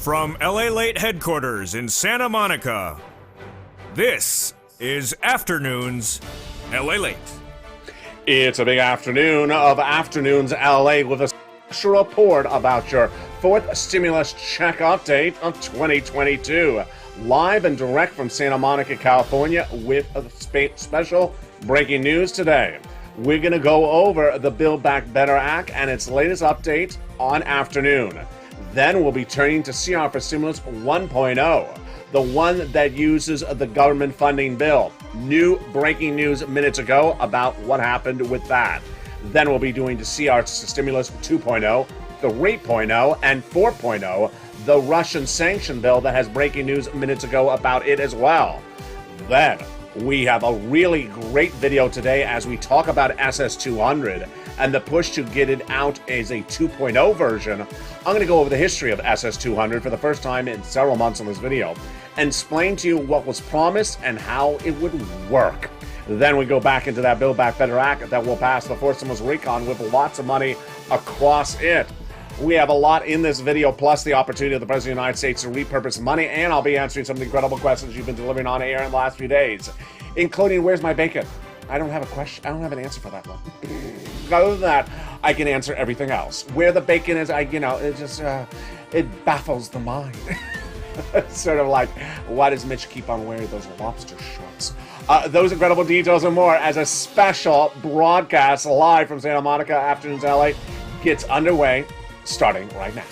From LALATE headquarters in Santa Monica, this is Afternoons LALATE. It's a big afternoon of Afternoons LA with a special report about your fourth stimulus check update of 2022. Live and direct from Santa Monica, California with a special breaking news today. We're going to go over the Build Back Better Act and its latest update on Afternoon. Then we'll be turning to CR for Stimulus 1.0, the one that uses the government funding bill. New breaking news minutes ago about what happened with that. Then we'll be doing the CR Stimulus 2.0, 3.0, and 4.0, the Russian sanction bill that has breaking news minutes ago about it as well. Then we have a really great video today as we talk about SS200 and the push to get it out as a 2.0 version. I'm going to go over the history of SS200 for the first time in several months in this video and explain to you what was promised and how it would work. Then we go back into that Build Back Better Act that will pass the fourth stimulus recon with lots of money across it. We have a lot in this video, plus the opportunity of the President of the United States to repurpose money, and I'll be answering some of the incredible questions you've been delivering on air in the last few days, including where's my bacon? I don't have a question. I don't have an answer for that one. Other than that, I can answer everything else. Where the bacon is, it just, it baffles the mind. It's sort of like, why does Mitch keep on wearing those lobster shorts? Those incredible details and more as a special broadcast live from Santa Monica, Afternoons LA gets underway, starting right now.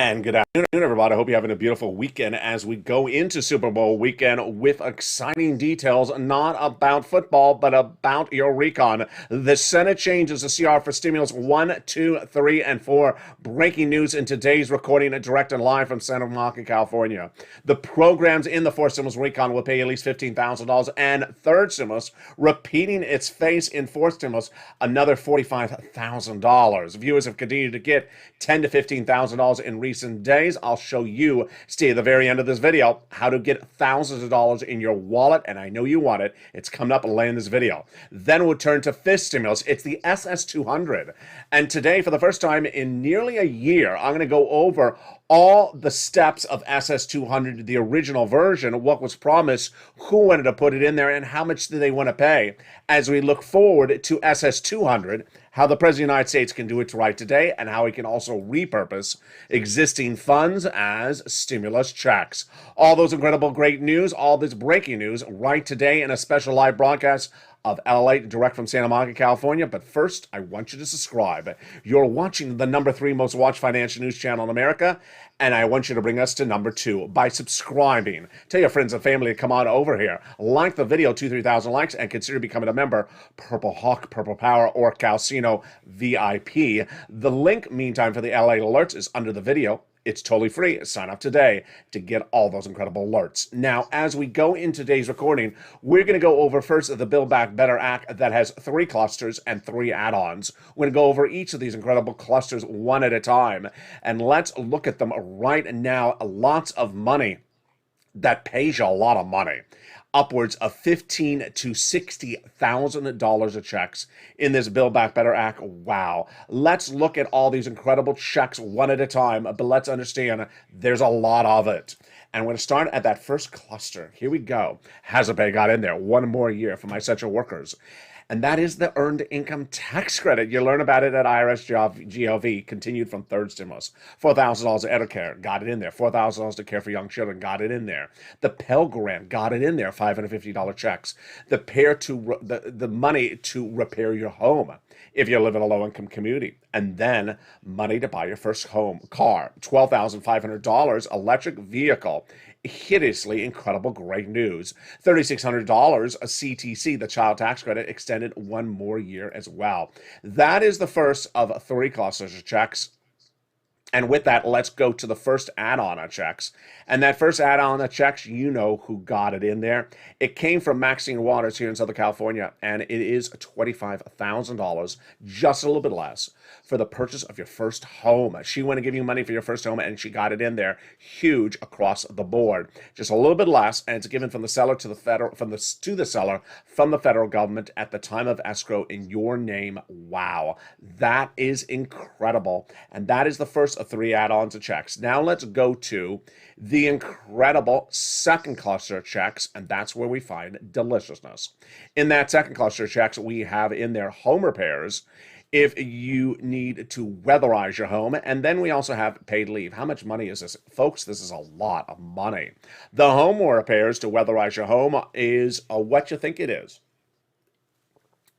And good afternoon, everybody. I hope you're having a beautiful weekend as we go into Super Bowl weekend with exciting details, not about football, but about your recon. The Senate changes the CR for Stimulus 1, 2, 3, and 4. Breaking news in today's recording, direct and live from Santa Monica, California. The programs in the fourth stimulus recon will pay at least $15,000, and third stimulus, repeating its face in fourth stimulus, another $45,000. Viewers have continued to get $10,000 to $15,000 in recent days. I'll show you, stay at the very end of this video, how to get thousands of dollars in your wallet, and I know you want it. It's coming up later in this video. Then we'll turn to fifth stimulus. It's the SS200. And today, for the first time in nearly a year, I'm going to go over all the steps of SS200, the original version, what was promised, who wanted to put it in there, and how much do they want to pay as we look forward to SS200, how the President of the United States can do it right today, and how he can also repurpose existing funds as stimulus checks. All those incredible great news, all this breaking news right today in a special live broadcast of LALATE direct from Santa Monica, California. But first, I want you to subscribe. You're watching the number 3 most watched financial news channel in America, and I want you to bring us to number 2 by subscribing. Tell your friends and family to come on over here. Like the video, 2,000-3,000 likes, and consider becoming a member, Purple Hawk, Purple Power, or Calcino VIP. The link, meantime, for the LA alerts is under the video. It's totally free. Sign up today to get all those incredible alerts. Now, as we go in today's recording, we're going to go over first the Build Back Better Act that has 3 clusters and 3 add-ons. We're going to go over each of these incredible clusters one at a time. And let's look at them right now. Lots of money that pays you a lot of money. Upwards of $15,000 to $60,000 of checks in this Build Back Better Act. Wow. Let's look at all these incredible checks one at a time, but let's understand there's a lot of it. And we're going to start at that first cluster. Here we go. Hazard got in there. 1 more year for my essential workers. And that is the Earned Income Tax Credit. You learn about it at IRS GOV, continued from third stimulus. $4,000 of Edacare, got it in there. $4,000 to care for young children, got it in there. The Pell Grant, got it in there. $550 checks. The money to repair your home if you live in a low-income community. And then money to buy your first home car. $12,500 electric vehicle. Hideously incredible great news. $3,600 a CTC, the child tax credit, extended 1 more year as well. That is the first of 3 clusters of checks And with that, let's go to the first add-on checks. And that first add-on checks, you know who got it in there. It came from Maxine Waters here in Southern California, and it is $25,000, just a little bit less, for the purchase of your first home. She wanted to give you money for your first home, and she got it in there, huge across the board. Just a little bit less, and it's given from the seller to the federal, to the seller from the federal government at the time of escrow in your name. Wow, that is incredible, and that is the first of 3 add-ons of checks. Now let's go to the incredible second cluster of checks, and that's where we find deliciousness. In that second cluster of checks, we have in there home repairs if you need to weatherize your home, and then we also have paid leave. How much money is this? Folks, this is a lot of money. The home repairs to weatherize your home is what you think it is.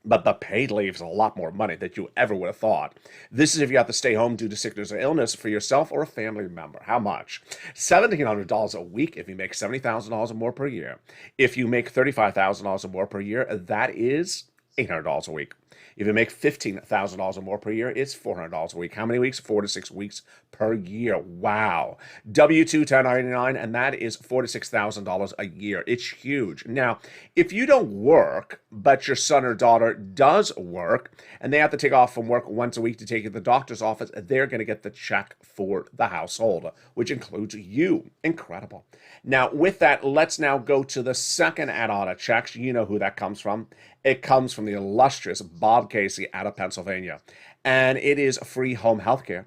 But the paid leave is a lot more money than you ever would have thought. This is if you have to stay home due to sickness or illness for yourself or a family member. How much? $1,700 a week if you make $70,000 or more per year. If you make $35,000 or more per year, that is $800 a week. If you make $15,000 or more per year, it's $400 a week. How many weeks? 4 to 6 weeks per year. Wow. W-2 1099, and that is $4,000 to $6,000 a year. It's huge. Now, if you don't work, but your son or daughter does work, and they have to take off from work once a week to take you to the doctor's office, they're going to get the check for the household, which includes you. Incredible. Now, with that, let's now go to the second add-on of checks. You know who that comes from. It comes from the illustrious Bob Casey out of Pennsylvania, and it is free home health care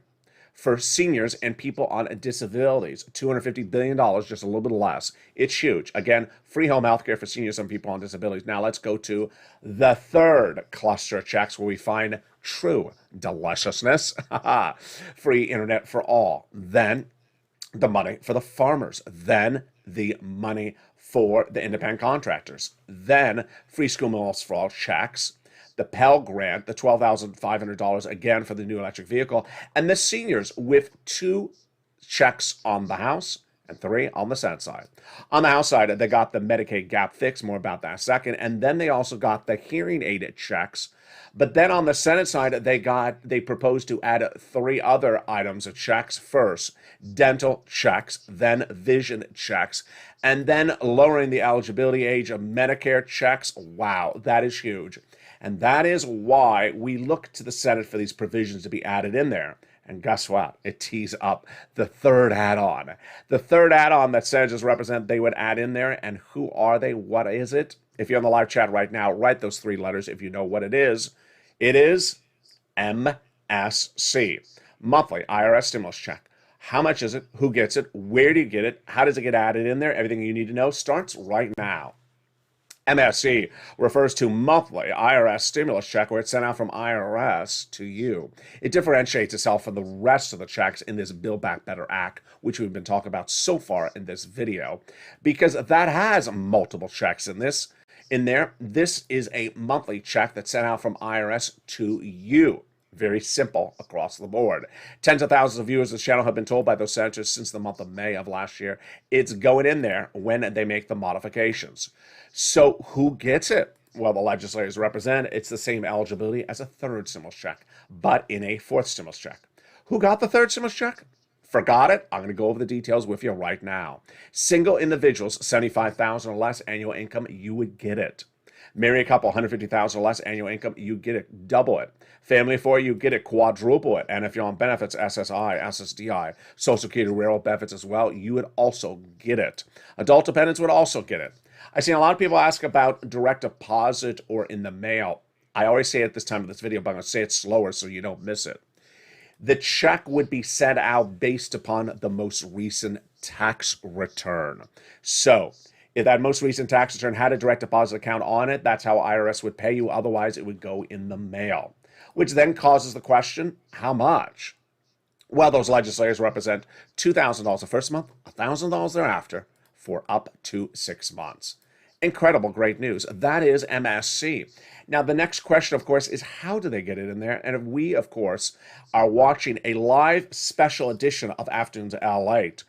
for seniors and people on disabilities. $250 billion, just a little bit less. It's huge. Again, free home health care for seniors and people on disabilities. Now let's go to the third cluster of checks where we find true deliciousness. Free internet for all. Then the money for the farmers. Then the money for the independent contractors. Then free school meals for all checks. The Pell Grant, the $12,500 again for the new electric vehicle. And the seniors with 2 checks on the House and 3 on the Senate side. On the House side, they got the Medicaid gap fix, more about that in a second. And then they also got the hearing aid checks. But then on the Senate side, they proposed to add 3 other items of checks. First, dental checks, then vision checks, and then lowering the eligibility age of Medicare checks. Wow, that is huge. And that is why we look to the Senate for these provisions to be added in there. And guess what? It tees up the third add-on. The third add-on that senators represent, they would add in there. And who are they? What is it? If you're on the live chat right now, write those 3 letters if you know what it is. It is MSC, monthly IRS stimulus check. How much is it? Who gets it? Where do you get it? How does it get added in there? Everything you need to know starts right now. MSC refers to monthly IRS stimulus check, where it's sent out from IRS to you. It differentiates itself from the rest of the checks in this Build Back Better Act, which we've been talking about so far in this video, because that has multiple checks in there. This is a monthly check that's sent out from IRS to you. Very simple across the board. Tens of thousands of viewers of this channel have been told by those senators since the month of May of last year. It's going in there when they make the modifications. So who gets it? Well, the legislators represent it's the same eligibility as a third stimulus check, but in a fourth stimulus check. Who got the third stimulus check? Forgot it? I'm going to go over the details with you right now. Single individuals, $75,000 or less annual income, you would get it. Marry a couple, $150,000 or less annual income, you get it, double it. Family of 4, you get it, quadruple it. And if you're on benefits, SSI, SSDI, Social Security, rural benefits as well, you would also get it. Adult dependents would also get it. I've seen a lot of people ask about direct deposit or in the mail. I always say it at this time of this video, but I'm going to say it slower so you don't miss it. The check would be sent out based upon the most recent tax return. So if that most recent tax return had a direct deposit account on it, that's how IRS would pay you. Otherwise, it would go in the mail, which then causes the question, how much? Well, those legislators represent $2,000 the first month, $1,000 thereafter, for up to 6 months. Incredible, great news. That is MSC. Now, the next question, of course, is how do they get it in there? And we, of course, are watching a live special edition of Afternoons LALATE.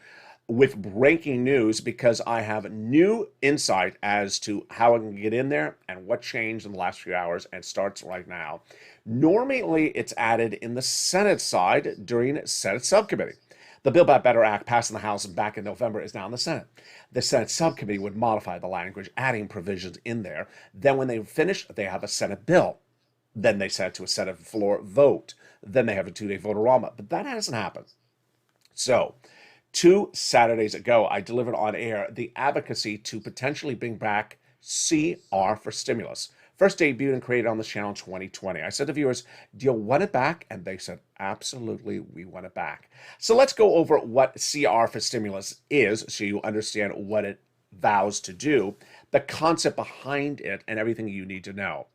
with breaking news because I have new insight as to how I can get in there and what changed in the last few hours and starts right now. Normally, it's added in the Senate side during Senate subcommittee. The Build Back Better Act passed in the House back in November is now in the Senate. The Senate subcommittee would modify the language, adding provisions in there. Then when they finish, they have a Senate bill. Then they send it to a Senate floor vote. Then they have a 2-day vote-a-rama. But that hasn't happened. So 2 Saturdays ago, I delivered on air the advocacy to potentially bring back CR for stimulus. First debuted and created on the channel in 2020. I said to viewers, do you want it back? And they said, absolutely, we want it back. So let's go over what CR for stimulus is so you understand what it vows to do, the concept behind it, and everything you need to know.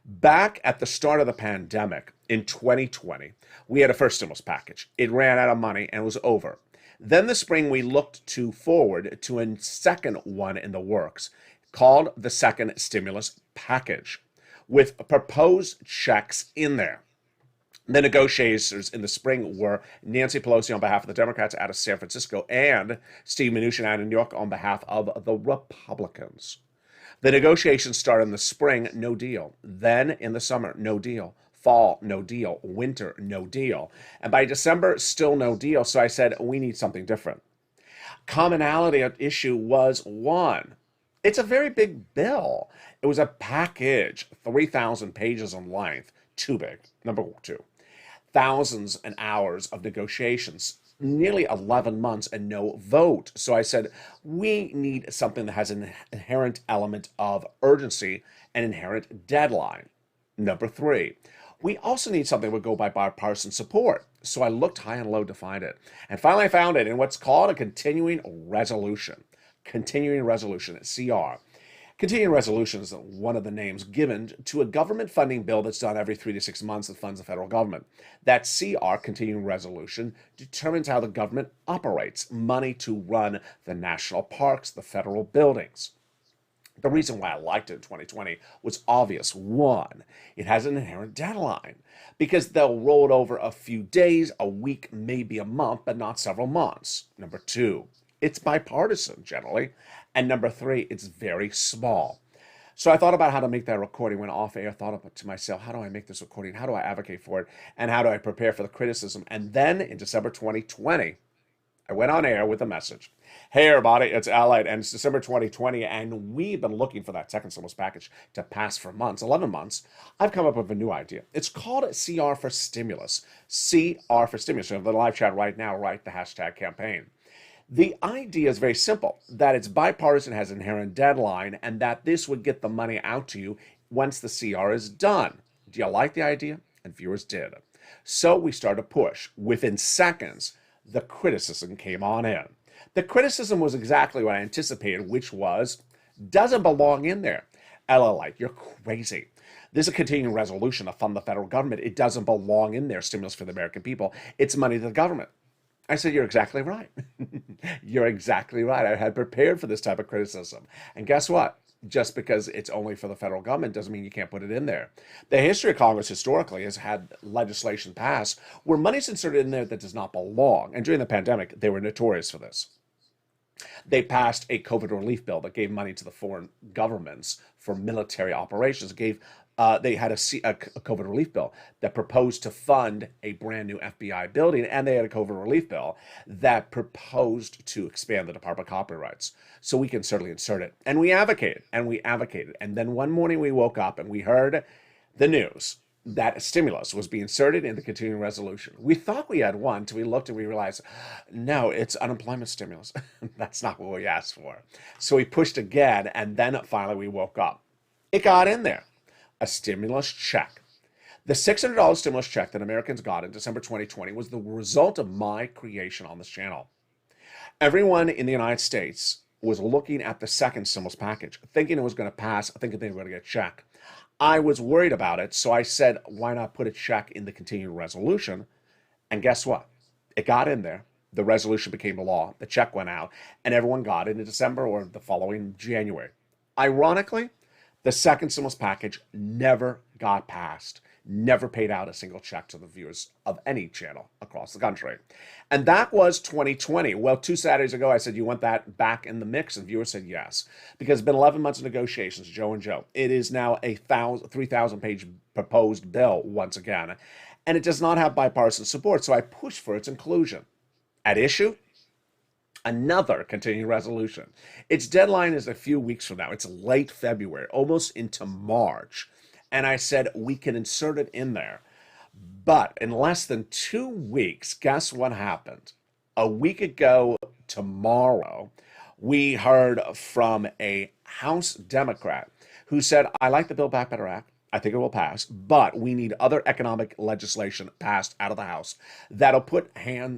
Back at the start of the pandemic in 2020, we had a first stimulus package. It ran out of money and was over. Then this spring, we looked forward to a second one in the works called the second stimulus package with proposed checks in there. The negotiators in the spring were Nancy Pelosi on behalf of the Democrats out of San Francisco and Steve Mnuchin out of New York on behalf of the Republicans. The negotiations started in the spring, no deal. Then in the summer, no deal. Fall, no deal. Winter, no deal. And by December, still no deal. So I said, we need something different. Commonality at issue was one. It's a very big bill. It was a package, 3,000 pages in length, too big, number 2. Thousands and hours of negotiations, nearly 11 months and no vote. So I said, we need something that has an inherent element of urgency and inherent deadline. Number 3, we also need something that would go by bipartisan support. So I looked high and low to find it. And finally I found it in what's called a continuing resolution. Continuing resolution, CR. Continuing resolution is one of the names given to a government funding bill that's done every 3 to 6 months that funds the federal government. That CR, continuing resolution, determines how the government operates, money to run the national parks, the federal buildings. The reason why I liked it in 2020 was obvious. One, it has an inherent deadline because they'll roll it over a few days, a week, maybe a month, but not several months. Number 2, it's bipartisan generally. And number 3, it's very small. So I thought about how to make that recording. When off air, thought to myself, how do I make this recording? How do I advocate for it? And how do I prepare for the criticism? And then in December 2020, I went on air with a message. Hey everybody, it's LALATE, and it's December 2020, and we've been looking for that second stimulus package to pass for months, 11 months. I've come up with a new idea. It's called CR for Stimulus. CR for Stimulus. So in the live chat right now, write the hashtag campaign. The idea is very simple, that it's bipartisan, has an inherent deadline, and that this would get the money out to you once the CR is done. Do you like the idea? And viewers did. So we started to push. Within seconds, the criticism came on in. The criticism was exactly what I anticipated, which was, doesn't belong in there. LALATE, you're crazy. This is a continuing resolution to fund the federal government. It doesn't belong in there, stimulus for the American people. It's money to the government. I said, you're exactly right. You're exactly right. I had prepared for this type of criticism. And guess what? Just because it's only for the federal government doesn't mean you can't put it in there. The history of Congress historically has had legislation passed where money's inserted in there that does not belong. And during the pandemic, they were notorious for this. They passed a COVID relief bill that gave money to the foreign governments for military operations. They had a COVID relief bill that proposed to fund a brand new FBI building, and they had a COVID relief bill that proposed to expand the Department of Copyrights. So we can certainly insert it. And we advocated, and we advocated. And then one morning we woke up and we heard the news that stimulus was being inserted in the continuing resolution. We thought we had one until we looked and we realized, no, it's unemployment stimulus. That's not what we asked for. So we pushed again, and then finally we woke up. It got in there. A stimulus check. The $600 stimulus check that Americans got in December 2020 was the result of my creation on this channel. Everyone in the United States was looking at the second stimulus package, thinking it was going to pass, thinking they were going to get a check. I was worried about it, so I said, why not put a check in the continuing resolution? And guess what? It got in there. The resolution became law. The check went out, and everyone got it in December or the following January. Ironically, the second stimulus package never got passed. never paid out a single check to the viewers of any channel across the country. And that was 2020. Well, 2 Saturdays ago, I said, you want that back in the mix? And viewers said yes, because it's been 11 months of negotiations, Joe and Joe. It is now a 3,000-page proposed bill once again, and it does not have bipartisan support, so I pushed for its inclusion. At issue, another continuing resolution. Its deadline is a few weeks from now. It's late February, almost into March. And I said, we can insert it in there. But in less than 2 weeks, guess what happened? A week ago tomorrow, we heard from a House Democrat who said, I like the Build Back Better Act. I think it will pass, but we need other economic legislation passed out of the House that'll put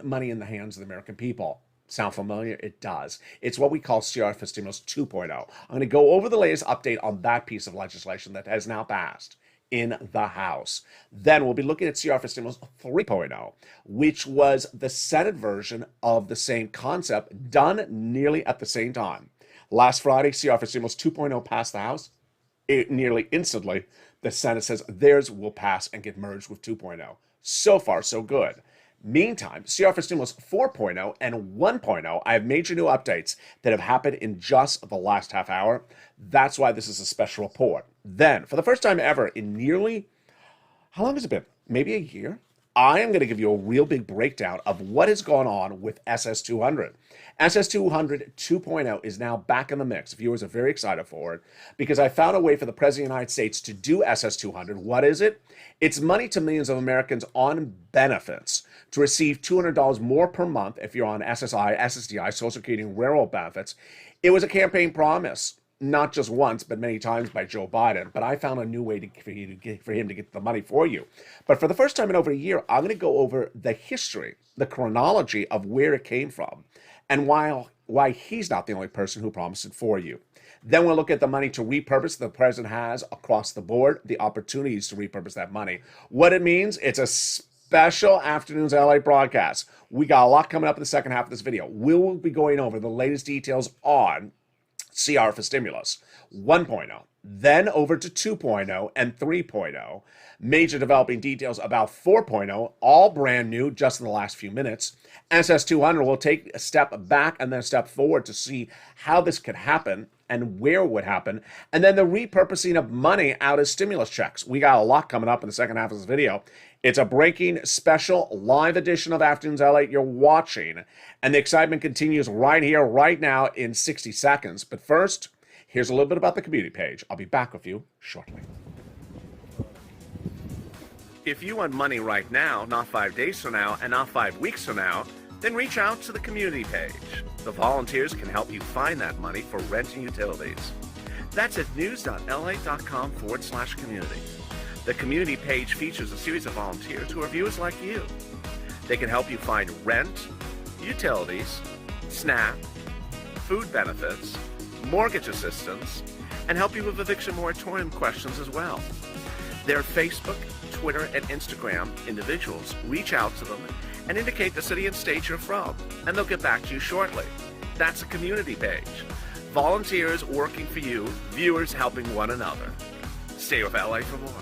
money in the hands of the American people. Sound familiar? It does. It's what we call CR for Stimulus 2.0. I'm going to go over the latest update on that piece of legislation that has now passed in the House. Then we'll be looking at CR for Stimulus 3.0, which was the Senate version of the same concept done nearly at the same time. Last Friday, CR for Stimulus 2.0 passed the House. Nearly instantly, the Senate says theirs will pass and get merged with 2.0. So far, so good. Meantime, CR for Stimulus 4.0 and 1.0, I have major new updates that have happened in just the last half hour. That's why this is a special report. Then, for the first time ever in nearly, how long has it been? Maybe a year? I am going to give you a real big breakdown of what has gone on with SS200. SS200 2.0 is now back in the mix. Viewers are very excited for it because I found a way for the President of the United States to do SS200. What is it? It's money to millions of Americans on benefits to receive $200 more per month if you're on SSI, SSDI, Social Security, and railroad benefits. It was a campaign promise, not just once, but many times by Joe Biden. But I found a new way for him to get the money for you. But for the first time in over a year, I'm going to go over the history, the chronology of where it came from, and why he's not the only person who promised it for you. Then we'll look at the money to repurpose the president has across the board, the opportunities to repurpose that money. What it means, it's a special Afternoons LA broadcast. We got a lot coming up in the second half of this video. We'll be going over the latest details on CR for Stimulus 1.0, then over to 2.0 and 3.0. Major developing details about 4.0, all brand new just in the last few minutes. SS200 will take a step back and then a step forward to see how this could happen and where it would happen. And then the repurposing of money out of stimulus checks. We got a lot coming up in the second half of this video. It's a breaking special live edition of Afternoons LA you're watching. And the excitement continues right here, right now in 60 seconds. But first, here's a little bit about the community page. I'll be back with you shortly. If you want money right now, not 5 days from now, and not 5 weeks from now, then reach out to the community page. The volunteers can help you find that money for rent and utilities. That's at news.la.com/community. The community page features a series of volunteers who are viewers like you. They can help you find rent, utilities, SNAP, food benefits, mortgage assistance, and help you with eviction moratorium questions as well. Their Facebook, Twitter, and Instagram individuals reach out to them and indicate the city and state you're from, and they'll get back to you shortly. That's a community page. Volunteers working for you, viewers helping one another. Stay with LA for more.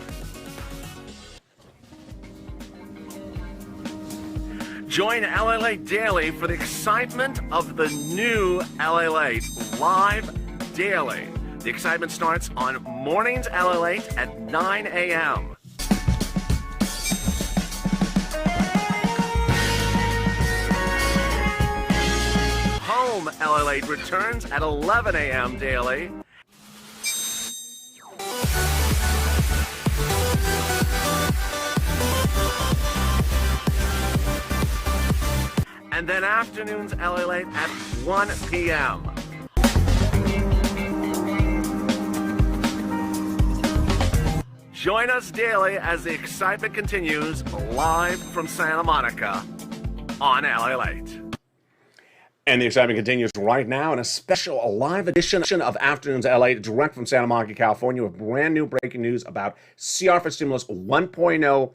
Join LALATE Daily for the excitement of the new LALATE live daily. The excitement starts on mornings LALATE at 9 a.m. Home LALATE returns at 11 a.m. daily. And then Afternoons LALATE at 1 p.m. Join us daily as the excitement continues live from Santa Monica on LALATE. And the excitement continues right now in a special live edition of Afternoons LA, direct from Santa Monica, California, with brand new breaking news about CR for Stimulus 1.0,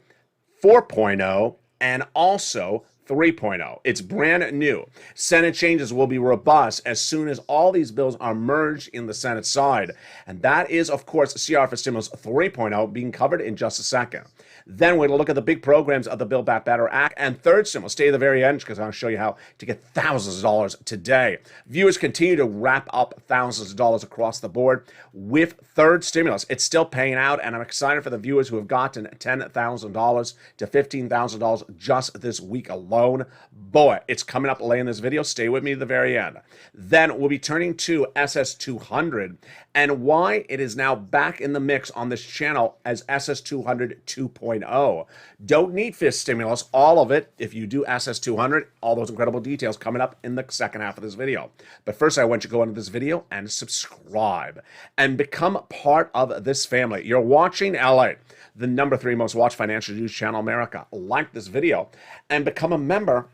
4.0, and also 3.0. It's brand new. Senate changes will be robust as soon as all these bills are merged in the Senate side. And that is, of course, CR for Stimulus 3.0 being covered in just a second. Then we're going to look at the big programs of the Build Back Better Act. And third stimulus, stay to the very end because I'm going to show you how to get thousands of dollars today. Viewers continue to wrap up thousands of dollars across the board with third stimulus. It's still paying out, and I'm excited for the viewers who have gotten $10,000 to $15,000 just this week alone. Boy, it's coming up late in this video. Stay with me to the very end. Then we'll be turning to SS200 and why it is now back in the mix on this channel as SS200 2.0. Don't need fifth stimulus, all of it. If you do SS200, all those incredible details coming up in the second half of this video. But first, I want you to go into this video and subscribe and become part of this family. You're watching LALATE, the #3 most watched financial news channel in America. Like this video and become a member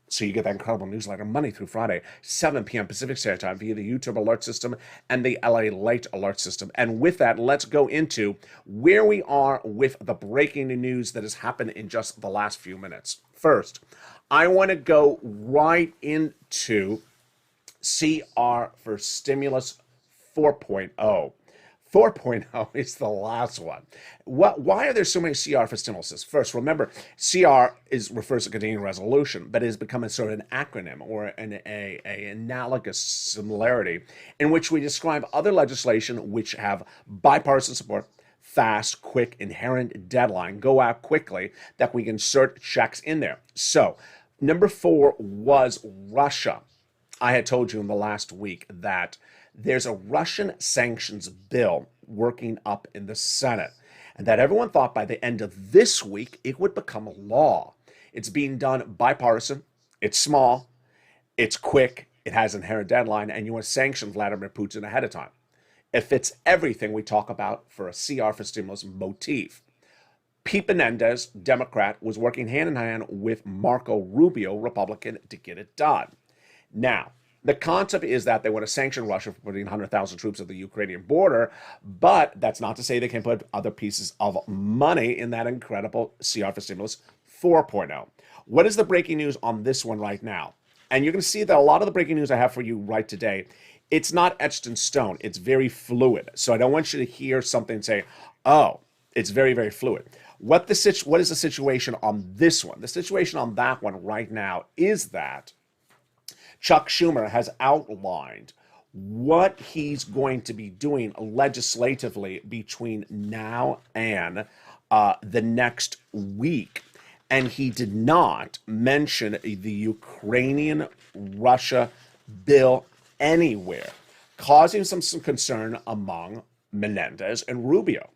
so you get that incredible newsletter Monday through Friday, 7 p.m. Pacific Standard Time via the YouTube alert system and the LALATE alert system. And with that, let's go into where we are with the breaking news that has happened in just the last few minutes. First, I want to go right into CR for Stimulus 4.0. 4.0 is the last one. Why are there so many CR for stimuluses? First, remember, CR refers to continuing resolution, but it has become a sort of an acronym or an analogous similarity in which we describe other legislation which have bipartisan support, fast, quick, inherent deadline, go out quickly, that we can insert checks in there. So, number 4 was Russia. I had told you in the last week that there's a Russian sanctions bill working up in the Senate, and that everyone thought by the end of this week it would become a law. It's being done bipartisan, it's small, it's quick, it has an inherent deadline, and you want to sanction Vladimir Putin ahead of time. It fits everything we talk about for a CR for stimulus motif. Pete Menendez, Democrat, was working hand in hand with Marco Rubio, Republican, to get it done. Now, the concept is that they want to sanction Russia for putting 100,000 troops at the Ukrainian border, but that's not to say they can put other pieces of money in that incredible CR for Stimulus 4.0. What is the breaking news on this one right now? And you're going to see that a lot of the breaking news I have for you right today, it's not etched in stone. It's very fluid. So I don't want you to hear something and say, oh, it's very, very fluid. What is the situation on this one? The situation on that one right now is that Chuck Schumer has outlined what he's going to be doing legislatively between now and the next week. And he did not mention the Ukrainian-Russia bill anywhere, causing some concern among Menendez and Rubio.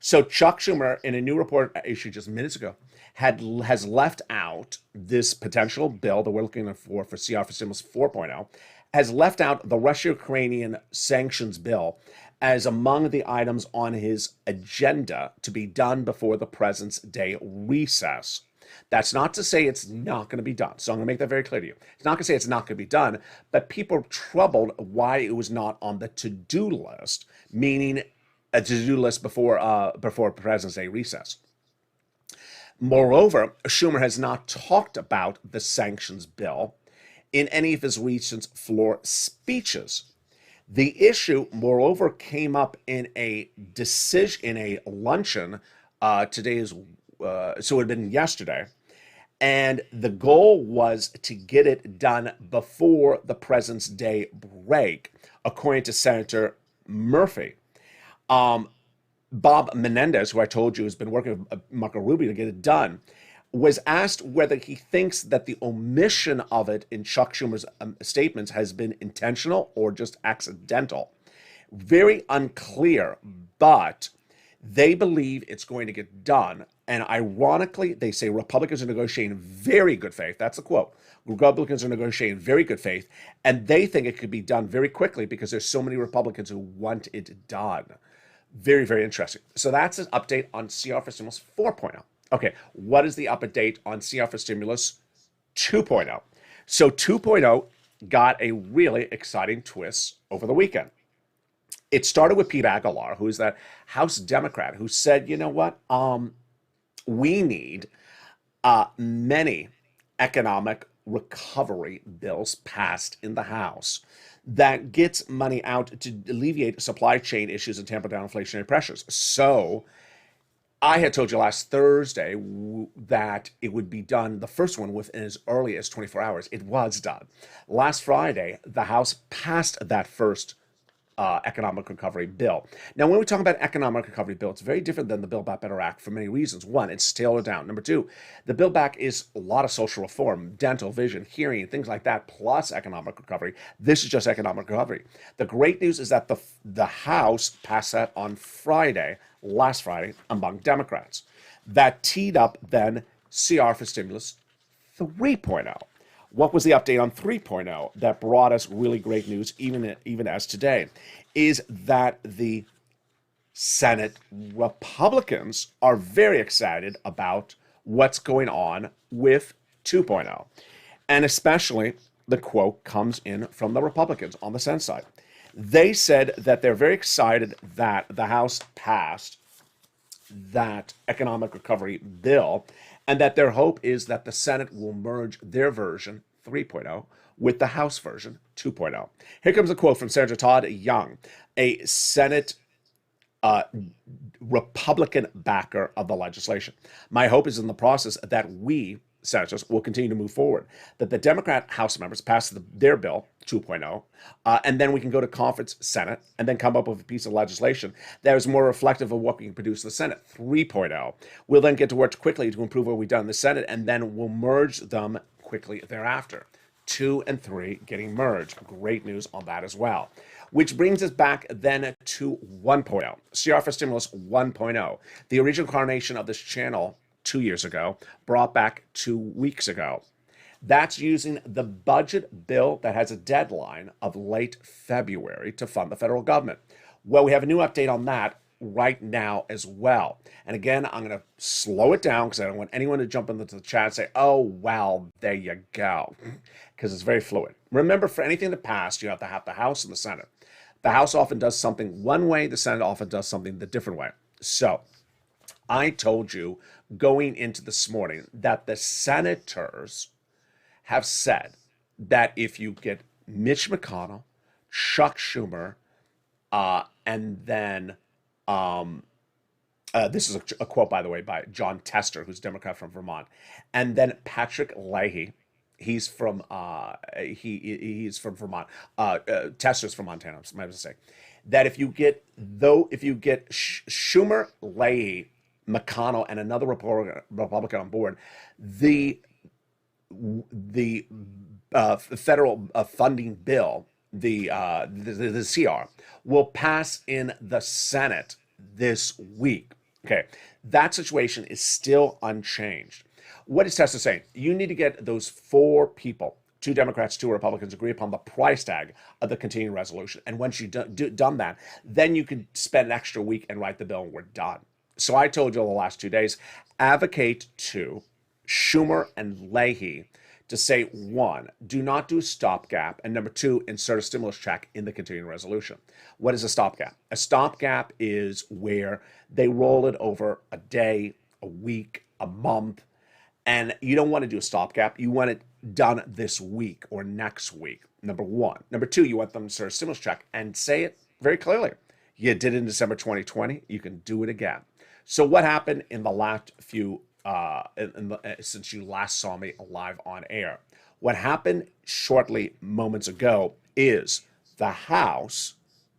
So Chuck Schumer, in a new report issued just minutes ago, has left out this potential bill that we're looking for CR for Stimulus 4.0, has left out the Russia-Ukrainian sanctions bill as among the items on his agenda to be done before the President's Day recess. That's not to say it's not going to be done. So I'm going to make that very clear to you. It's not going to say it's not going to be done, but people are troubled why it was not on the to-do list, meaning a to-do list before President's Day recess. Moreover, Schumer has not talked about the sanctions bill in any of his recent floor speeches. The issue, moreover, came up in a luncheon. Today is so it had been yesterday, and the goal was to get it done before the President's Day break, according to Senator Murphy. Bob Menendez, who I told you has been working with Marco Rubio to get it done, was asked whether he thinks that the omission of it in Chuck Schumer's statements has been intentional or just accidental. Very unclear, but they believe it's going to get done. And ironically, they say Republicans are negotiating in very good faith. That's a quote. Republicans are negotiating in very good faith, and they think it could be done very quickly because there's so many Republicans who want it done. Very, very interesting. So that's an update on CR for Stimulus 4.0. Okay, what is the update on CR for Stimulus 2.0? So 2.0 got a really exciting twist over the weekend. It started with Pete Aguilar, who is that House Democrat, who said, you know what, we need many economic recovery bills passed in the House that gets money out to alleviate supply chain issues and tamper down inflationary pressures. So I had told you last Thursday that it would be done, the first one, within as early as 24 hours. It was done. Last Friday, the House passed that first economic recovery bill. Now, when we talk about economic recovery bill, it's very different than the Build Back Better Act for many reasons. One, it's tailored down. Number two, the Build Back is a lot of social reform, dental, vision, hearing, things like that, plus economic recovery. This is just economic recovery. The great news is that the House passed that on Friday, last Friday, among Democrats. That teed up then CR for Stimulus 3.0. What was the update on 3.0 that brought us really great news, even as today, is that the Senate Republicans are very excited about what's going on with 2.0. And especially the quote comes in from the Republicans on the Senate side. They said that they're very excited that the House passed that economic recovery bill, and that their hope is that the Senate will merge their version 3.0 with the House version 2.0. Here comes a quote from Senator Todd Young, a Senate Republican backer of the legislation. My hope is in the process that we, senators, will continue to move forward, that the Democrat House members pass their bill 2.0, and then we can go to conference Senate and then come up with a piece of legislation that is more reflective of what we can produce in the Senate 3.0. We'll then get to work quickly to improve what we've done in the Senate, and then we'll merge them quickly thereafter. 2 and 3 getting merged. Great news on that as well. Which brings us back then to 1.0, CR for Stimulus 1.0, the original incarnation of this channel 2 years ago, brought back 2 weeks ago. That's using the budget bill that has a deadline of late February to fund the federal government. Well, we have a new update on that right now as well. And again, I'm going to slow it down because I don't want anyone to jump into the chat and say, oh, well, there you go, because it's very fluid. Remember, for anything to pass, you have to have the House and the Senate. The House often does something one way, the Senate often does something the different way. So I told you going into this morning that the senators have said that if you get Mitch McConnell, Chuck Schumer, and then this is a quote, by the way, by John Tester, who's a Democrat from Vermont, and then Patrick Leahy. He's from he's from Vermont. Tester's from Montana. I'm my mistake. That if you get Schumer, Leahy, McConnell, and another Republican on board, the federal funding bill, the CR, will pass in the Senate this week. Okay, that situation is still unchanged. What is Tester saying? You need to get those 4 people, 2 Democrats, 2 Republicans, agree upon the price tag of the continuing resolution. And once you've done that, then you can spend an extra week and write the bill, and we're done. So I told you the last 2 days, advocate to Schumer and Leahy to say, 1, do not do a stopgap, and number 2, insert a stimulus check in the continuing resolution. What is a stopgap? A stopgap is where they roll it over a day, a week, a month, and you don't want to do a stopgap. You want it done this week or next week, number 1. Number 2, you want them to insert a stimulus check and say it very clearly. You did it in December 2020, you can do it again. So what happened in the last few since you last saw me live on air? What happened shortly moments ago is the House,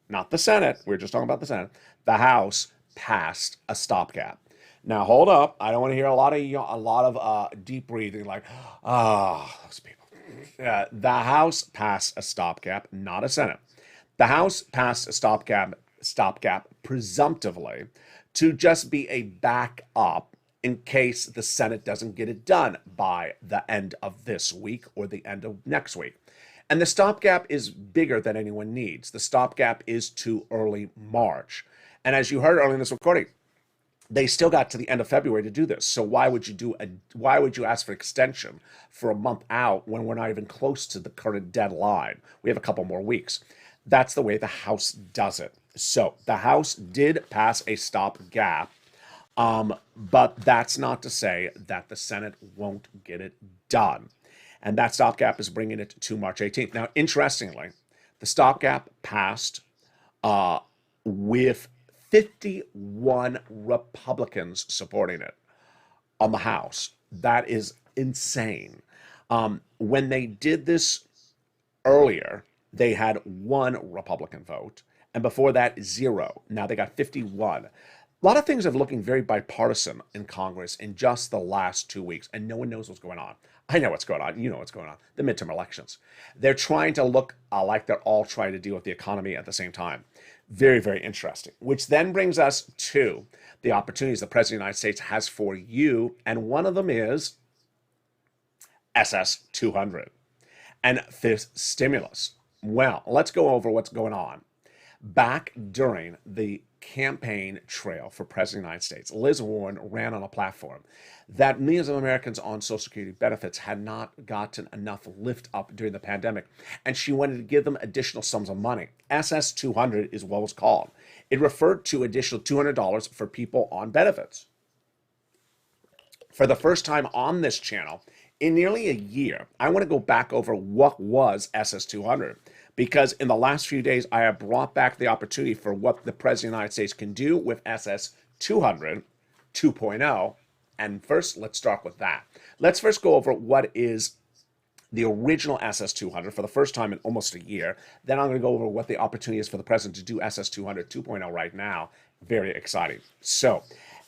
not the Senate, we were just talking about the Senate, the House passed a stopgap. Now hold up, I don't want to hear a lot of deep breathing like, those people. The House passed a stopgap, not a Senate. The House passed a stopgap presumptively to just be a backup in case the Senate doesn't get it done by the end of this week or the end of next week. And the stopgap is bigger than anyone needs. The stopgap is to early March. And as you heard earlier in this recording, they still got to the end of February to do this. So why would you ask for extension for a month out when we're not even close to the current deadline? We have a couple more weeks. That's the way the House does it. So the House did pass a stopgap, but that's not to say that the Senate won't get it done. And that stopgap is bringing it to March 18th. Now, interestingly, the stopgap passed with 51 Republicans supporting it on the House. That is insane. When they did this earlier, they had 1 Republican vote, and before that, 0. Now they got 51. A lot of things are looking very bipartisan in Congress in just the last 2 weeks, and no one knows what's going on. I know what's going on. You know what's going on. The midterm elections. They're trying to look like they're all trying to deal with the economy at the same time. Very, very interesting. Which then brings us to the opportunities the President of the United States has for you, and one of them is SS 200 and fifth stimulus. Well, let's go over what's going on. Back during the campaign trail for President of the United States, Liz Warren ran on a platform that millions of Americans on Social Security benefits had not gotten enough lift up during the pandemic, and she wanted to give them additional sums of money. SS 200 is what it was called. It referred to additional $200 for people on benefits. For the first time on this channel in nearly a year, I want to go back over what was SS 200. Because in the last few days, I have brought back the opportunity for what the President of the United States can do with SS 200 2.0. And first, let's start with that. Let's first go over what is the original SS 200 for the first time in almost a year. Then I'm going to go over what the opportunity is for the President to do SS 200 2.0 right now. Very exciting. So,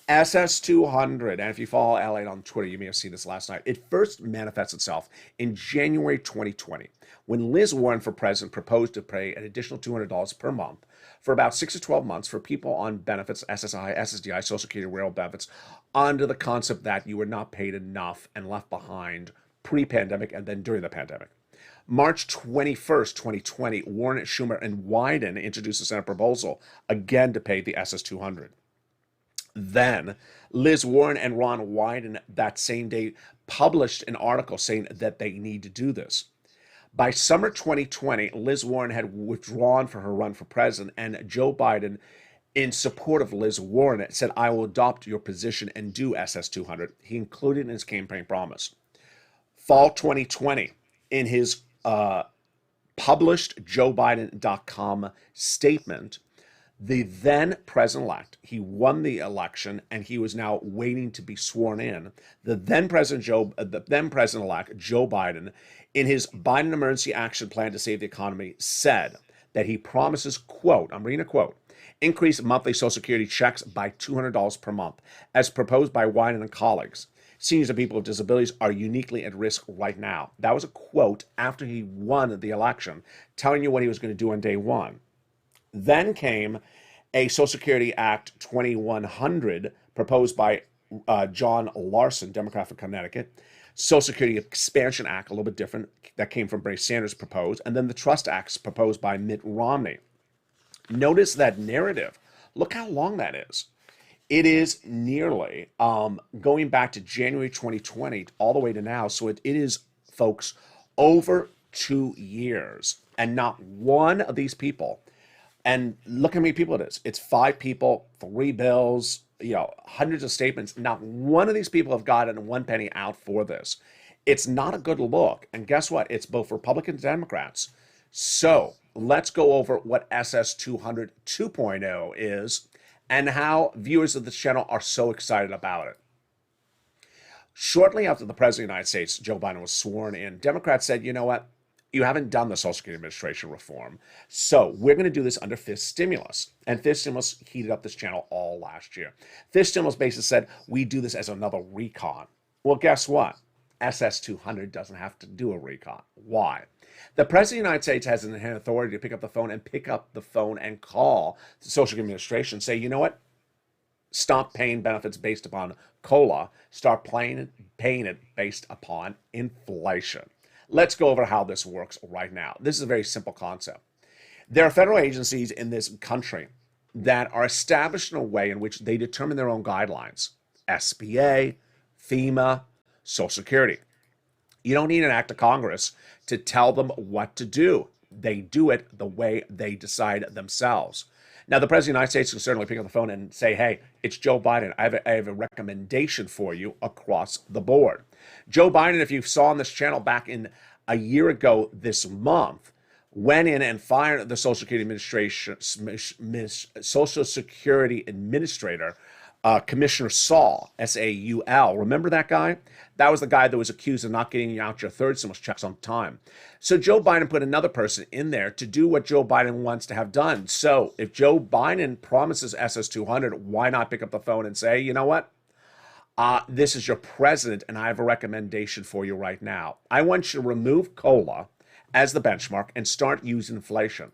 SS 200, and if you follow LALATE on Twitter, you may have seen this last night. It first manifests itself in January 2020, when Liz Warren for president proposed to pay an additional $200 per month for about 6 to 12 months for people on benefits, SSI, SSDI, Social Security, rail benefits, under the concept that you were not paid enough and left behind pre-pandemic and then during the pandemic. March 21st, 2020, Warren, Schumer, and Wyden introduced a Senate proposal, again to pay the SS 200. Then Liz Warren and Ron Wyden that same day published an article saying that they need to do this. By summer 2020, Liz Warren had withdrawn from her run for president, and Joe Biden, in support of Liz Warren, said, "I will adopt your position and do SS 200. He included in his campaign promise. Fall 2020, in his published JoeBiden.com statement, the then president-elect, he won the election and he was now waiting to be sworn in. The then president-elect Joe Biden, in his Biden Emergency Action Plan to Save the Economy, said that he promises, quote, I'm reading a quote, increase monthly Social Security checks by $200 per month, as proposed by Wyden and colleagues. Seniors and people with disabilities are uniquely at risk right now. That was a quote after he won the election, telling you what he was going to do on day one. Then came a Social Security Act 2100 proposed by John Larson, Democrat from Connecticut. Social Security Expansion Act, a little bit different, that came from Bernie Sanders proposed. And then the Trust Acts proposed by Mitt Romney. Notice that narrative. Look how long that is. It is nearly going back to January 2020 all the way to now. So it is, folks, over 2 years. And not one of these people. And look how many people it is. It's 5 people, 3 bills, hundreds of statements. Not one of these people have gotten 1 penny out for this. It's not a good look. And guess what? It's both Republicans and Democrats. So let's go over what SS 200 2.0 is and how viewers of this channel are so excited about it. Shortly after the President of the United States, Joe Biden, was sworn in, Democrats said, you know what? You haven't done the Social Security Administration reform. So we're going to do this under fifth stimulus. And fifth stimulus heated up this channel all last year. Fifth stimulus basically said, we do this as another recon. Well, guess what? SS 200 doesn't have to do a recon. Why? The President of the United States has an inherent authority to pick up the phone and call the Social Security Administration and say, you know what? Stop paying benefits based upon COLA. Start paying it based upon inflation. Let's go over how this works right now. This is a very simple concept. There are federal agencies in this country that are established in a way in which they determine their own guidelines. SBA, FEMA, Social Security. You don't need an act of Congress to tell them what to do. They do it the way they decide themselves. Now, the President of the United States can certainly pick up the phone and say, hey, it's Joe Biden. I have a recommendation for you across the board. Joe Biden, if you saw on this channel back in a year ago this month, went in and fired the Social Security Administrator, Commissioner Saul, Saul. Remember that guy? That was the guy that was accused of not getting out your third stimulus checks on time. So Joe Biden put another person in there to do what Joe Biden wants to have done. So if Joe Biden promises SS200, why not pick up the phone and say, you know what? This is your president, and I have a recommendation for you right now. I want you to remove COLA as the benchmark and start using inflation.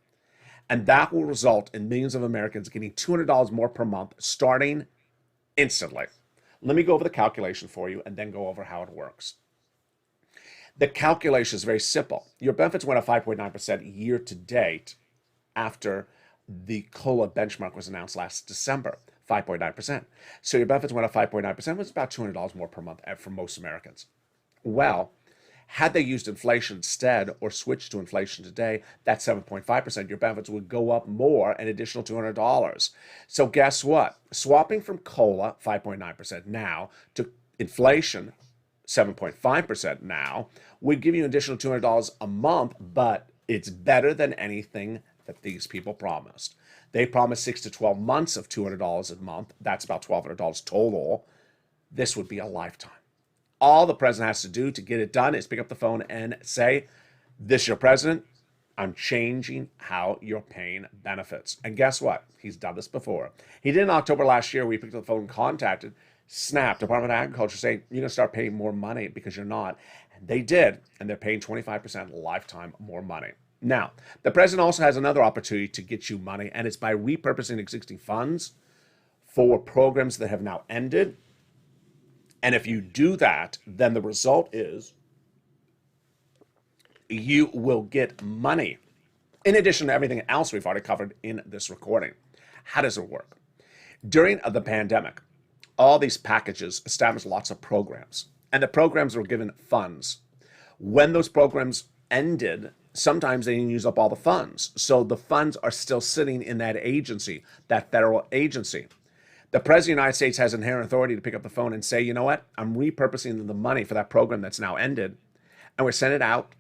And that will result in millions of Americans getting $200 more per month starting instantly. Let me go over the calculation for you and then go over how it works. The calculation is very simple. Your benefits went up 5.9% year to date after the COLA benchmark was announced last December, 5.9%. So your benefits went up 5.9%, which is about $200 more per month for most Americans. Well, had they used inflation instead or switched to inflation today, that's 7.5%. Your benefits would go up more, an additional $200. So guess what? Swapping from COLA, 5.9% now, to inflation, 7.5% now, would give you an additional $200 a month, but it's better than anything that these people promised. They promised 6 to 12 months of $200 a month. That's about $1,200 total. This would be a lifetime. All the president has to do to get it done is pick up the phone and say, this is your president. I'm changing how you're paying benefits. And guess what? He's done this before. He did in October last year. We picked up the phone and contacted SNAP, Department of Agriculture, saying, you're going to start paying more money because you're not. And they did. And they're paying 25% lifetime more money. Now, the president also has another opportunity to get you money, and it's by repurposing existing funds for programs that have now ended. And if you do that, then the result is you will get money in addition to everything else we've already covered in this recording. How does it work? During the pandemic, all these packages established lots of programs, and the programs were given funds. When those programs ended, sometimes they didn't use up all the funds. So the funds are still sitting in that agency, that federal agency. The President of the United States has inherent authority to pick up the phone and say, you know what, I'm repurposing the money for that program that's now ended, and we're sending it out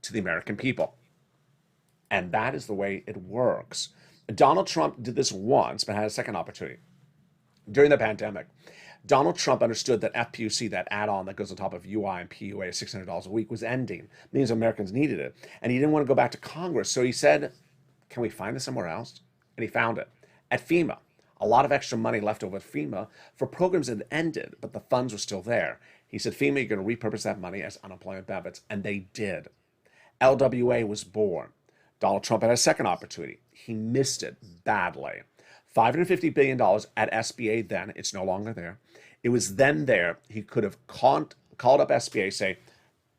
to the American people. And that is the way it works. Donald Trump did this once, but had a second opportunity. During the pandemic, Donald Trump understood that FPUC, that add-on that goes on top of UI and PUA, $600 a week, was ending. Means Americans needed it. And he didn't want to go back to Congress. So he said, can we find this somewhere else? And he found it at FEMA. A lot of extra money left over at FEMA for programs that had ended, but the funds were still there. He said, FEMA, you're going to repurpose that money as unemployment benefits. And they did. LWA was born. Donald Trump had a second opportunity. He missed it badly. $550 billion at SBA then. It's no longer there. It was then there. He could have called up SBA, say,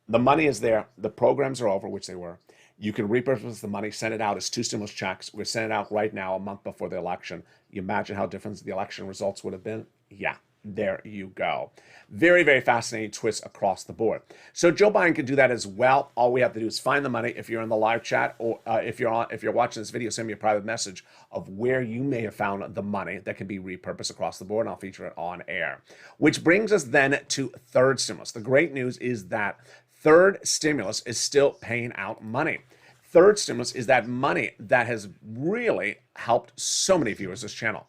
the money is there. The programs are over, which they were. You can repurpose the money, send it out as 2 stimulus checks. We're sending it out right now, a month before the election. You imagine how different the election results would have been? Yeah, there you go. Very, very fascinating twists across the board. So Joe Biden can do that as well. All we have to do is find the money. If you're in the live chat, or if you're watching this video, send me a private message of where you may have found the money that can be repurposed across the board, and I'll feature it on air. Which brings us then to third stimulus. The great news is that third stimulus is still paying out money. Third stimulus is that money that has really helped so many viewers this channel.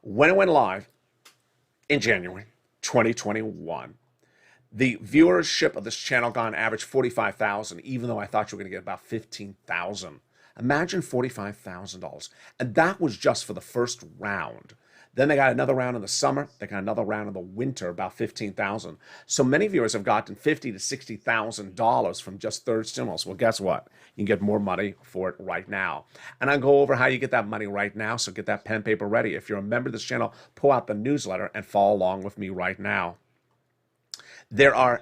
When it went live in January 2021, the viewership of this channel got on average 45,000, even though I thought you were going to get about 15,000. Imagine $45,000. And that was just for the first round. Then they got another round in the summer. They got another round in the winter, about 15,000. So many viewers have gotten $50,000 to $60,000 from just third stimulus. Well, guess what? You can get more money for it right now. And I'll go over how you get that money right now. So get that pen paper ready. If you're a member of this channel, pull out the newsletter and follow along with me right now. There are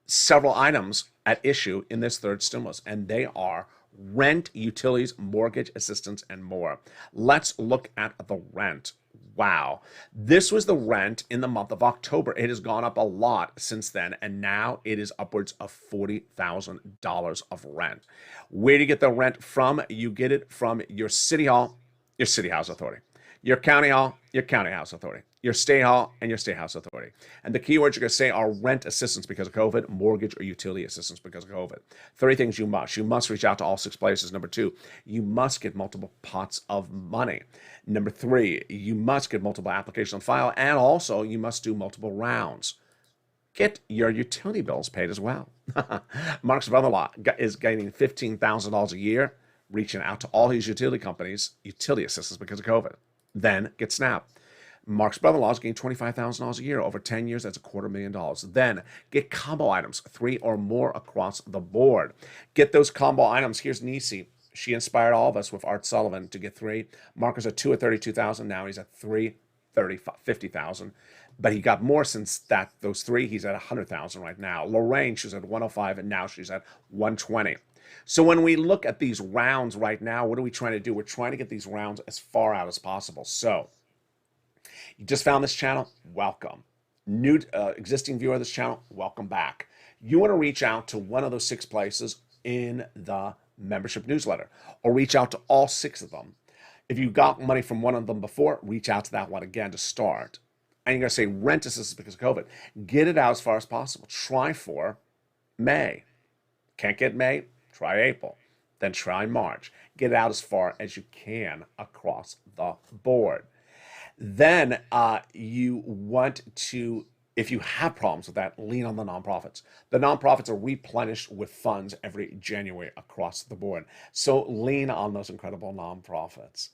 several items at issue in this third stimulus, and they are rent, utilities, mortgage assistance, and more. Let's look at the rent. Wow. This was the rent in the month of October. It has gone up a lot since then, and now it is upwards of $40,000 of rent. Where do you get the rent from? You get it from your city hall, your city house authority. Your county hall, your county house authority. Your state hall and your state house authority. And the keywords you're going to say are rent assistance because of COVID, mortgage or utility assistance because of COVID. 3 things you must. You must reach out to all 6 places. Number 2, you must get multiple pots of money. Number 3, you must get multiple applications on file. And also, you must do multiple rounds. Get your utility bills paid as well. Mark's brother-in-law is gaining $15,000 a year, reaching out to all his utility companies, utility assistance because of COVID. Then get SNAP. Mark's brother-in-law is getting $25,000 a year over 10 years. That's $250,000. Then get combo items, 3 or more across the board. Get those combo items. Here's Nisi. She inspired all of us with Art Sullivan to get 3. Mark is at 2 at $32,000. Now he's at 3, $50,000. But he got more since those 3. He's at $100,000 right now. Lorraine, she's at 105, and now she's at 120. So when we look at these rounds right now, what are we trying to do? We're trying to get these rounds as far out as possible. So you just found this channel? Welcome. New existing viewer of this channel? Welcome back. You want to reach out to one of those 6 places in the membership newsletter, or reach out to all 6 of them. If you got money from one of them before, reach out to that one again to start. And you're going to say rent assistance because of COVID. Get it out as far as possible. Try for May. Can't get May? Try April. Then try March. Get it out as far as you can across the board. Then you want to, if you have problems with that, lean on the nonprofits. The nonprofits are replenished with funds every January across the board. So lean on those incredible nonprofits.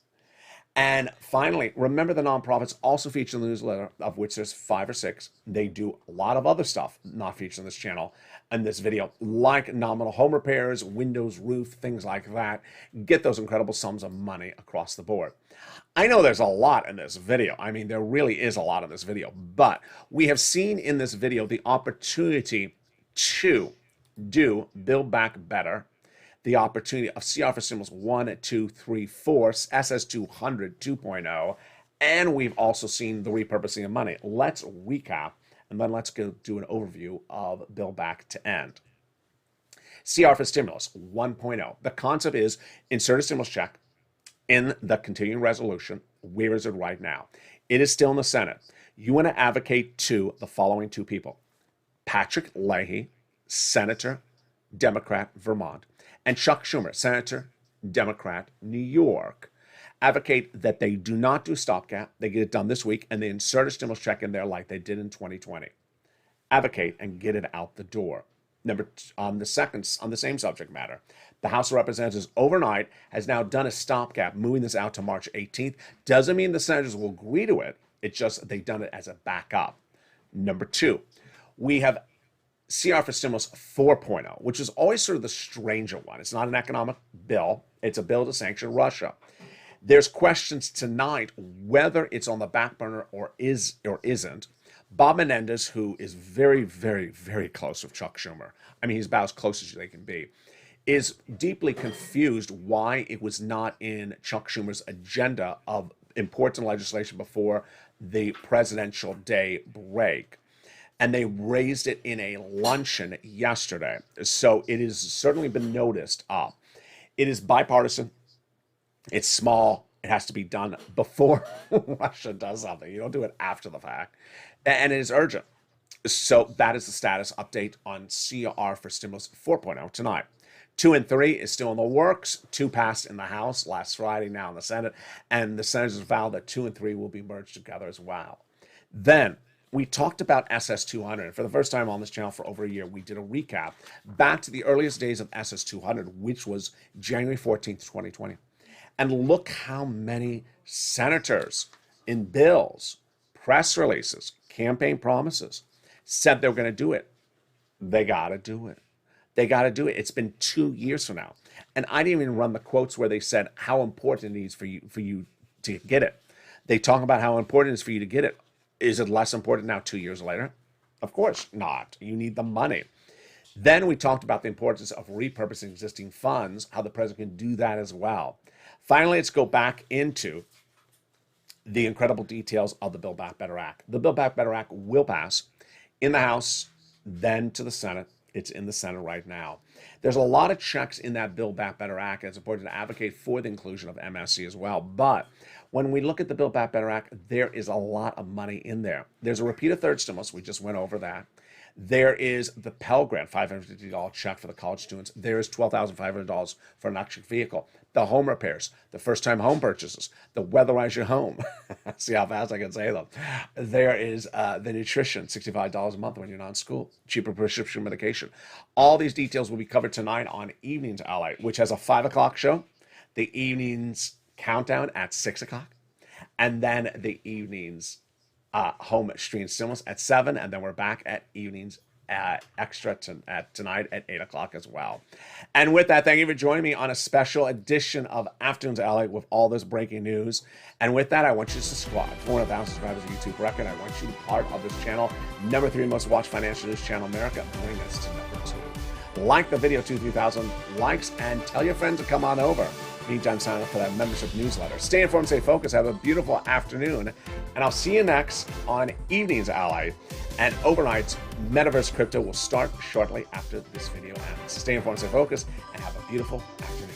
And finally, remember the nonprofits also feature in the newsletter, of which there's 5 or 6. They do a lot of other stuff not featured in this channel and this video, like nominal home repairs, windows, roof, things like that. Get those incredible sums of money across the board. I know there's a lot in this video. I mean, there really is a lot in this video, but we have seen in this video the opportunity to Build Back Better, the opportunity of CR for Stimulus 1, 2, 3, 4, SS200 2.0, and we've also seen the repurposing of money. Let's recap, and then let's go do an overview of Build Back to End. CR for Stimulus 1.0. The concept is insert a stimulus check in the continuing resolution. Where is it right now? It is still in the Senate. You want to advocate to the following 2 people: Patrick Leahy, Senator, Democrat, Vermont, and Chuck Schumer, Senator, Democrat, New York. Advocate that they do not do stopgap. They get it done this week, and they insert a stimulus check in there like they did in 2020. Advocate and get it out the door. On the same subject matter, the House of Representatives overnight has now done a stopgap, moving this out to March 18th. Doesn't mean the senators will agree to it. It's just they've done it as a backup. Number 2, we have CR for Stimulus 4.0, which is always sort of the stranger one. It's not an economic bill. It's a bill to sanction Russia. There's questions tonight whether it's on the back burner or isn't. Bob Menendez, who is very, very, very close with Chuck Schumer, I mean, he's about as close as they can be, is deeply confused why it was not in Chuck Schumer's agenda of important legislation before the presidential day break. And they raised it in a luncheon yesterday. So it has certainly been noticed. It is bipartisan. It's small. It has to be done before Russia does something. You don't do it after the fact. And it is urgent. So that is the status update on CR for Stimulus 4.0 tonight. 2 and 3 is still in the works. 2 passed in the House last Friday, now in the Senate. And the senators vowed that 2 and 3 will be merged together as well. Then we talked about SS200. For the first time on this channel for over a year, we did a recap back to the earliest days of SS200, which was January 14th, 2020. And look how many senators in bills, press releases, campaign promises said they were going to do it. They got to do it. They got to do it. It's been 2 years from now. And I didn't even run the quotes where they said how important it is for you to get it. They talk about how important it is for you to get it. Is it less important now 2 years later? Of course not. You need the money. Then we talked about the importance of repurposing existing funds, how the president can do that as well. Finally, let's go back into the incredible details of the Build Back Better Act. The Build Back Better Act will pass in the House, then to the Senate, It's in the Senate right now. There's a lot of checks in that Build Back Better Act. It's important to advocate for the inclusion of MSC as well. But when we look at the Build Back Better Act, there is a lot of money in there. There's a repeated third stimulus. We just went over that. There is the Pell Grant, $550 check for the college students. There is $12,500 for an electric vehicle. The home repairs, the first-time home purchases, the weatherize your home. See how fast I can say them. There is the nutrition, $65 a month when you're not in school. Cheaper prescription medication. All these details will be covered tonight on Evenings LA, which has a 5 o'clock show, the evenings countdown at 6 o'clock, and then the evenings home stream stimulus at 7, and then we're back at evenings extra tonight at 8 o'clock as well. And with that, thank you for joining me on a special edition of Afternoons LA with all this breaking news. And with that, I want you to subscribe. 400,000 subscribers YouTube record. I want you to be part of this channel. Number 3 most watched financial news channel in America. Bring us to number 2. Like the video, 3,000 likes, and tell your friends to come on over. Meantime, sign up for that membership newsletter. Stay informed, stay focused, have a beautiful afternoon, and I'll see you next on Evenings LA. And overnight's Metaverse Crypto will start shortly after this video ends. Stay informed, stay focused, and have a beautiful afternoon.